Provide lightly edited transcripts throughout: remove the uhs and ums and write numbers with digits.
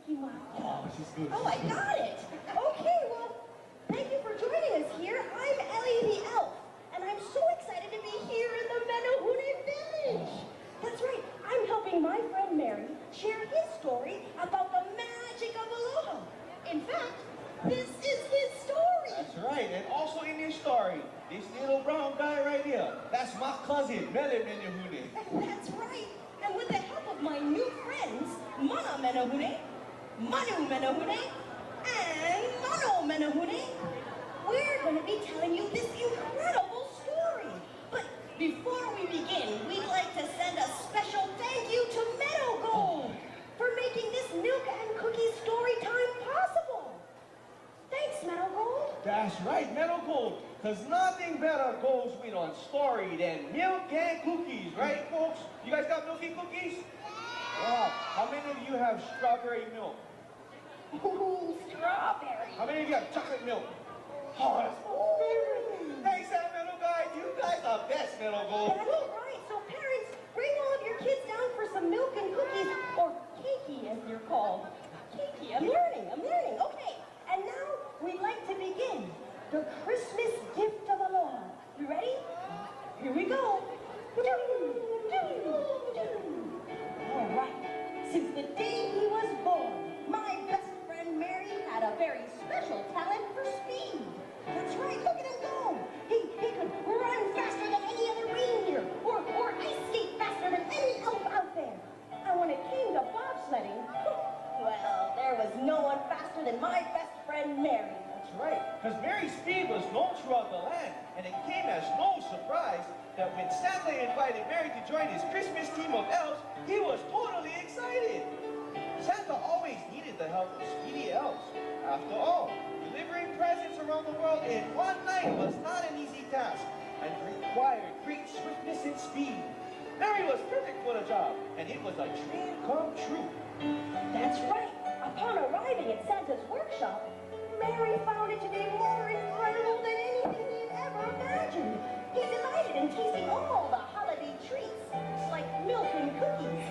Ikimaki. Oh, she's good. Oh, I got it. Okay, well, thank you for joining us here. I'm Ellie the Elf, and I'm so excited to be here in the Menahune Village. That's right, I'm helping my friend Mary share his story about the magic of aloha. In fact, this is his story. That's right, and also in this story, this little brown guy right here, that's my cousin, Mele Menahune. That's right, and with the help of my new friends, Mana Menahune, Manu Menahune, and Mono Menahune, we're going to be telling you this incredible story. But before we begin, we'd like to send a special thank you to Meadow Gold for making this milk and cookie story time possible. Thanks, Meadow Gold. That's right, Meadow Gold, because nothing better goes with on story than milk and cookies, right, folks? You guys got milk and cookies? Wow. How many of you have strawberry milk? Ooh, strawberry. How many of you have chocolate milk? Oh, that's my favorite. Thanks, that Meadow Guy. You guys are best, Meadow Gold. That's right. So parents, bring all of your kids down for some milk and cookies, or keiki as you're called. Keiki, I'm learning. Okay, and now we'd like to begin the Christmas gift of aloha. You ready? Here we go. All right. Since the day he was born, my best friend Mary had a very special talent for speed. That's right, look at him go. He could run faster than any other reindeer, or ice skate faster than any elf out there. And when it came to bobsledding, well, there was no one faster than my best friend Mary. That's right, because Mary's speed was known throughout the land, and it came as no surprise that when Santa invited Mary to join his Christmas team of elves, he was totally excited. Santa always needed the help of speedy elves. After all, delivering presents around the world in one night was not an easy task, and required great swiftness and speed. Mary was perfect for the job, and it was a dream come true. That's right. Upon arriving at Santa's workshop, Mary found it to be more incredible than anything he'd ever imagined. He delighted in tasting all the holiday treats, like milk and cookies,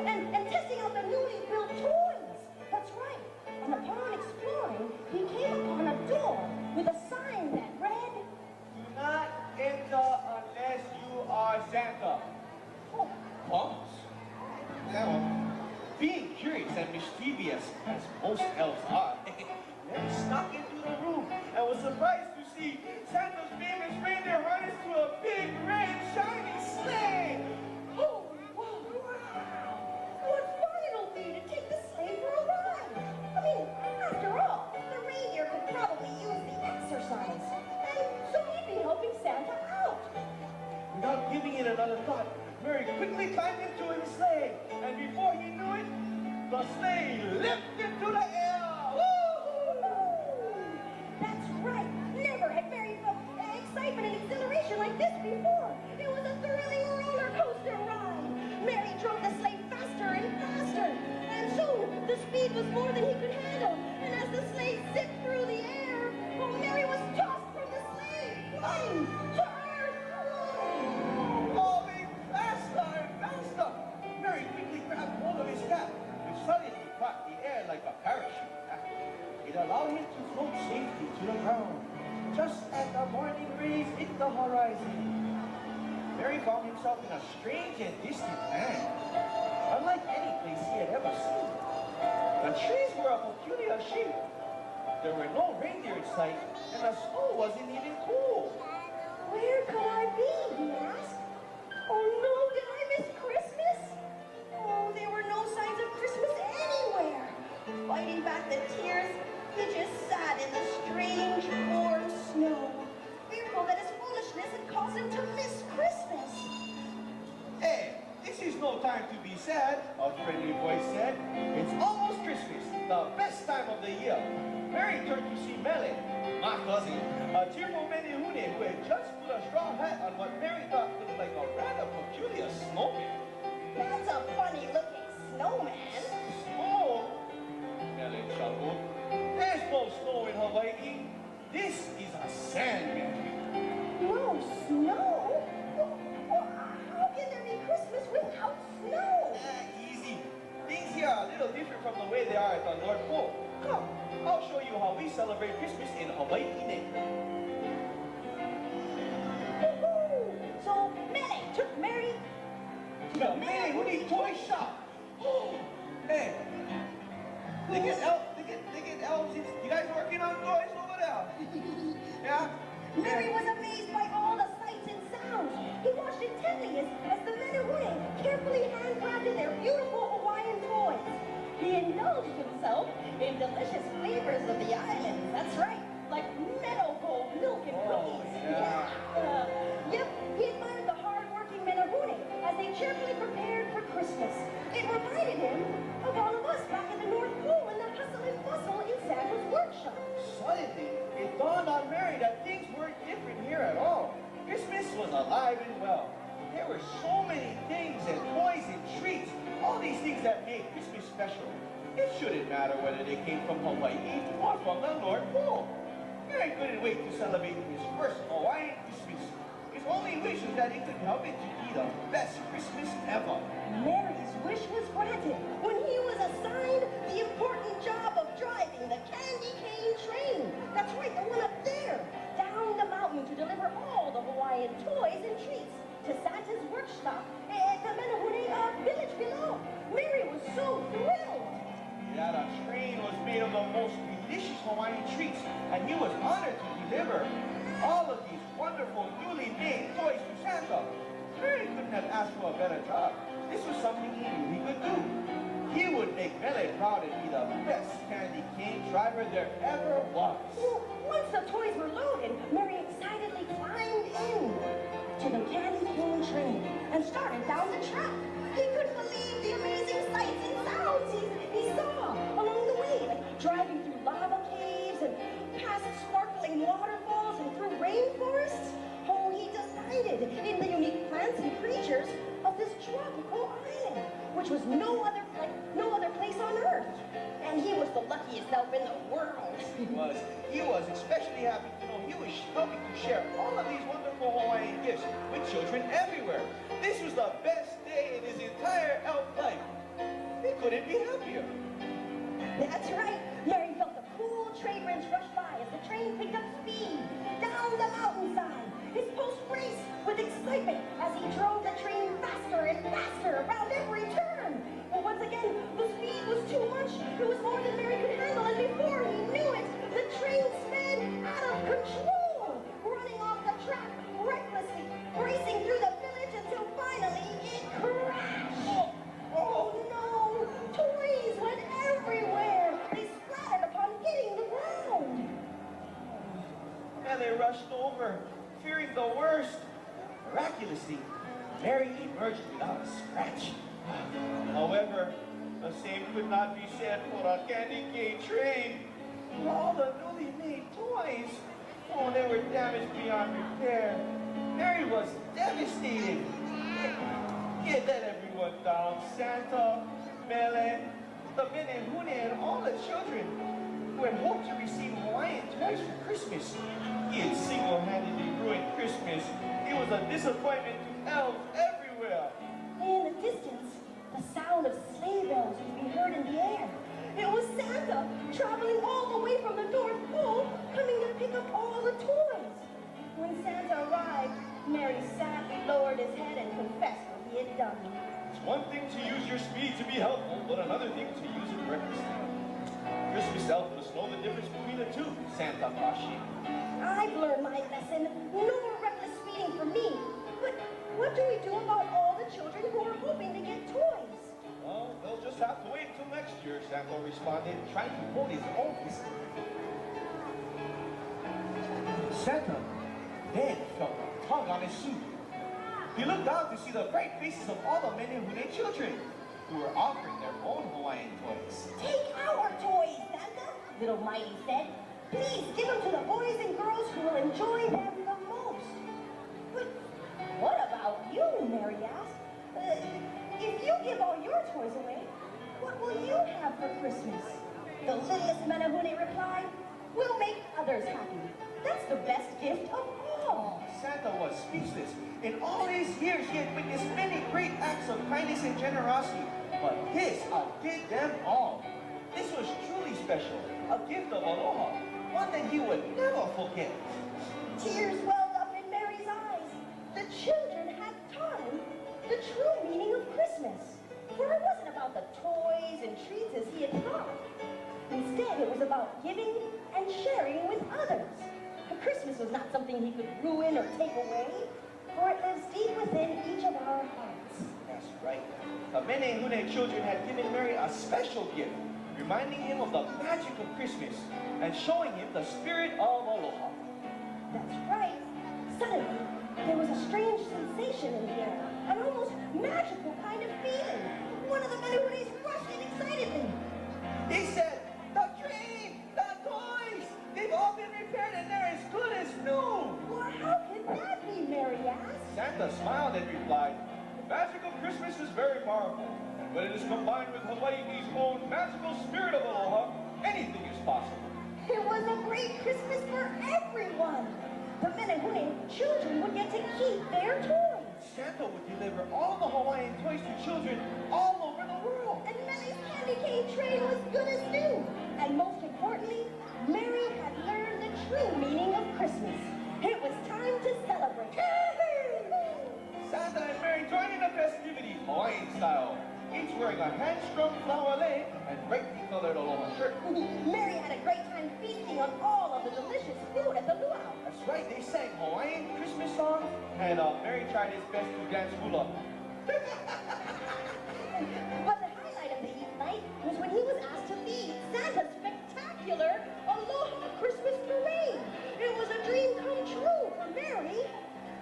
and testing out the newly built toys. That's right. And upon exploring, he came upon a door with a sign that read, Do not enter unless you are Santa. oh, Promise. Now, being curious and mischievous, as most elves are, Mary snuck into the room and was surprised to see Santa's famous reindeer harnessed to a big, red, shiny sleigh. oh, wow. What fun it'll be to take the sleigh for a ride. I mean, after all, the reindeer could probably use the exercise. And so he'd be helping Santa out. Without giving it another thought, Mary quickly climbed into his sleigh, and before he knew it, the sleigh lifted to the air. That's right. Never had Mary felt excitement and exhilaration like this before. It was a thrilling roller coaster ride. Mary drove the sleigh faster and faster, and soon the speed was more than he could handle. And as the sleigh zipped through the air, Mary was tossed from the sleigh, flying to earth. Falling faster and faster. Mary quickly grabbed hold of his cap, which suddenly caught the air like a parachute. It allowed him to float safely to the ground, just as the morning rays hit the horizon. Mary found himself in a strange and distant land, unlike any place he had ever seen. The trees were of peculiar shape. There were no reindeer in sight, and the snow wasn't even cool. Where could I be? He asked. Oh no, did I miss Christmas? Oh, there were no signs of Christmas anywhere. Fighting back the tears, he just sat in the strange, warm snow, fearful that his foolishness had caused him to miss Christmas. Hey, this is no time to be sad, a friendly voice said. It's almost Christmas, the best time of the year. Mary turned to see Mele, my cousin, a cheerful Menehune who had just put a straw hat on what Mary thought looked like a rather peculiar snowman. That's a funny-looking snowman. Snow? Mele chuckled. There's no snow in Hawaii. This is a sandman. No snow? Well, how can there be Christmas without snow? Easy. Things here are a little different from the way way they are at the North Pole. Come, I'll show you how we celebrate Christmas in Hawaii. Woohoo! So Mele took Mary to The Menehune toy shop. Hey, they get elves. You guys working on toys over there? Yeah? Mary was amazed by all the sights and sounds. He watched intently as the Menehune carefully handcrafted their beautiful Hawaiian toys. He indulged himself in delicious flavors of the islands. That's right, like meadow gold milk and cookies. Yep, he admired the hard-working Menehune as they cheerfully prepared for Christmas. It reminded him of all of us back at the North Pole in the hustle and bustle in Santa's workshop. Suddenly, it dawned on Mary that things weren't different here at all. Christmas was alive and well. There were so many things and toys and treats, all these things that made Christmas special. It shouldn't matter whether they came from Hawaii or from the North Pole. Mary couldn't wait to celebrate his first Hawaiian Christmas. His only wish was that he could help it to be the best Christmas ever. Mary's wish was granted when he was assigned the important job of driving the candy cane train. That's right, the one up there, down the mountain to deliver all the Hawaiian toys and treats to Santa's workshop at the Menehune village below. Mary was so thrilled. Yeah, the train was made of the most delicious Hawaiian treats, and he was honored to deliver all of these wonderful newly made toys to Santa. Mary couldn't have asked for a better job. This was something he knew he could do. He would make Mele proud and be the best candy cane driver there ever was. Well, once the toys were loaded, Mary excitedly climbed in to the candy cane train and started down the track. He couldn't believe the amazing sights and sounds he saw along the way, like driving through lava caves and past sparkling waterfalls and through rainforests. Oh, he delighted in the unique plants and creatures of this tropical island, which was no other place on Earth. And he was the luckiest elf in the world. He was especially happy to know he was helping to share all of these wonderful Hawaiian gifts with children everywhere. This was the best day in his entire elf life. He couldn't be happier. That's right. Mary felt the cool trade winds rush by as the train picked up speed down the mountainside. His pulse raced with excitement as he drove the train faster and faster around every turn. But once again, the speed was too much. It was more than Mary could handle, and before he knew it, the train sped out of control, running off the track recklessly, racing through the village until finally it crashed. Oh no! Toys went everywhere. They splattered upon hitting the ground. And they rushed over, fearing the worst. Miraculously, Mary emerged without a scratch. However, the same could not be said for a candy cane train. All the newly made toys, oh, they were damaged beyond repair. Mary was devastated. He had let everyone down. Santa, Mele, the Menehune, and all the children who had hoped to receive Hawaiian toys for Christmas. He had single-handedly ruined Christmas. It was a disappointment to elves everywhere. In the distance, the sound of sleigh bells could be heard in the air. It was Santa, traveling all the way from the North Pole, coming to pick up all the toys. When Santa arrived, Mary sadly lowered his head and confessed what he had done. It's one thing to use your speed to be helpful, but another thing to use it recklessly. Christmas elf must know the difference between the two, Santa cautioned. I've learned my lesson. No more reckless speeding for me. But what do we do about all the children who are hoping to get toys? Well, they'll just have to wait until next year, Santa responded, trying to hold his own whistle. Santa then felt a tug on his suit. He looked out to see the bright faces of all the Menehune children who were offering their own Hawaiian toys. Take our toys, Santa, Little Mighty said. Please give them to the boys and girls who will enjoy them the most. But what about you, Mary asked? If you give all your toys away, what will you have for Christmas? The littlest Menehune replied, we'll make others happy. That's the best gift of all. Santa was speechless. In all his years, he had witnessed many great acts of kindness and generosity, but his outdid them all. This was truly special, a gift of aloha, one that he would never forget. Tears welled up in Mary's eyes. The children had taught him the true meaning of Christmas. For it wasn't about the toys and treats as he had thought. Instead, it was about giving and sharing with others. Christmas was not something he could ruin or take away, for it lives deep within each of our hearts. That's right. The Menehune children had given Mary a special gift, reminding him of the magic of Christmas and showing him the spirit of aloha. That's right. Suddenly, there was a strange sensation in the air, an almost magical kind of feeling. One of the Menehunes rushed in excitedly. He said, "The tree, the toys, they've all been repaired and they're as good as new." Well, how can that be, Mary asked? Santa smiled and replied, "The magic of Christmas is very powerful, and when it is combined with Hawaii's own magical spirit of aloha, anything is possible." It was a great Christmas for everyone. The Menehune children would get to keep their toys. Santa would deliver all the Hawaiian toys to children all over the world. And Mary's candy cane train was good as new. And most importantly, Mary had learned the true meaning of Christmas. It was time to celebrate. Santa and Mary joined in the festivities, Hawaiian style, each wearing a hand-strung flower lei and brightly colored aloha shirt. Mary had a great time feasting on all of the delicious food at the luau. That's right, they sang Hawaiian Christmas songs, and Mary tried his best to dance hula. But the highlight of the night was when he was asked to lead Santa's spectacular Aloha Christmas Parade. It was a dream come true for Mary.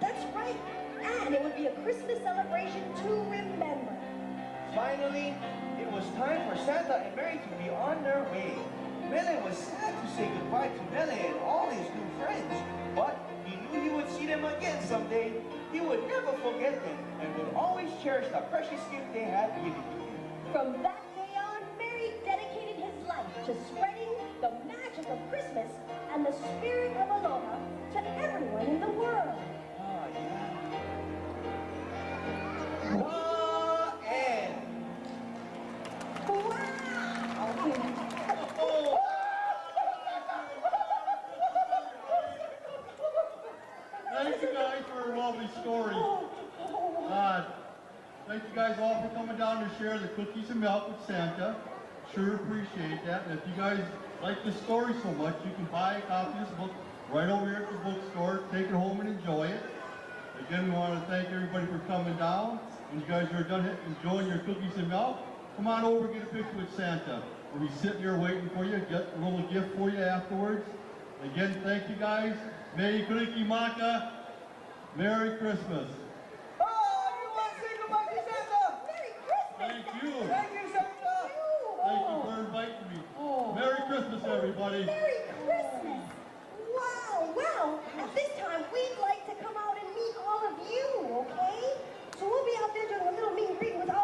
That's right. And it would be a Christmas celebration to remember. Finally, it was time for Santa and Mary to be on their way. Mele was sad to say goodbye to Mele and all his new friends, but he knew he would see them again someday. He would never forget them and would always cherish the precious gift they had given to him. From that day on, Mary dedicated his life to spreading the magic of Christmas and the spirit of aloha to everyone in the world. Ah, yeah. And Wow! oh, Thank you guys for a lovely story. Thank you guys all for coming down to share the cookies and milk with Santa. Sure appreciate that. And if you guys like this story so much, you can buy a copy of this book right over here at the bookstore. Take it home and enjoy it. Again, we want to thank everybody for coming down. When you guys are done enjoying your cookies and milk, come on over and get a picture with Santa. We'll be sitting here waiting for you. Get a little gift for you afterwards. Again, thank you guys. Merry Kuliki Maka. Merry Christmas. oh, everyone say goodbye to Santa. Merry Christmas! Thank you. Thank you, Santa. Thank you for inviting me. Merry Christmas, everybody. Merry Christmas! Wow, well, at this time, we'd like to come out and meet all of you, okay? So we'll be out there doing a little meet and greet with all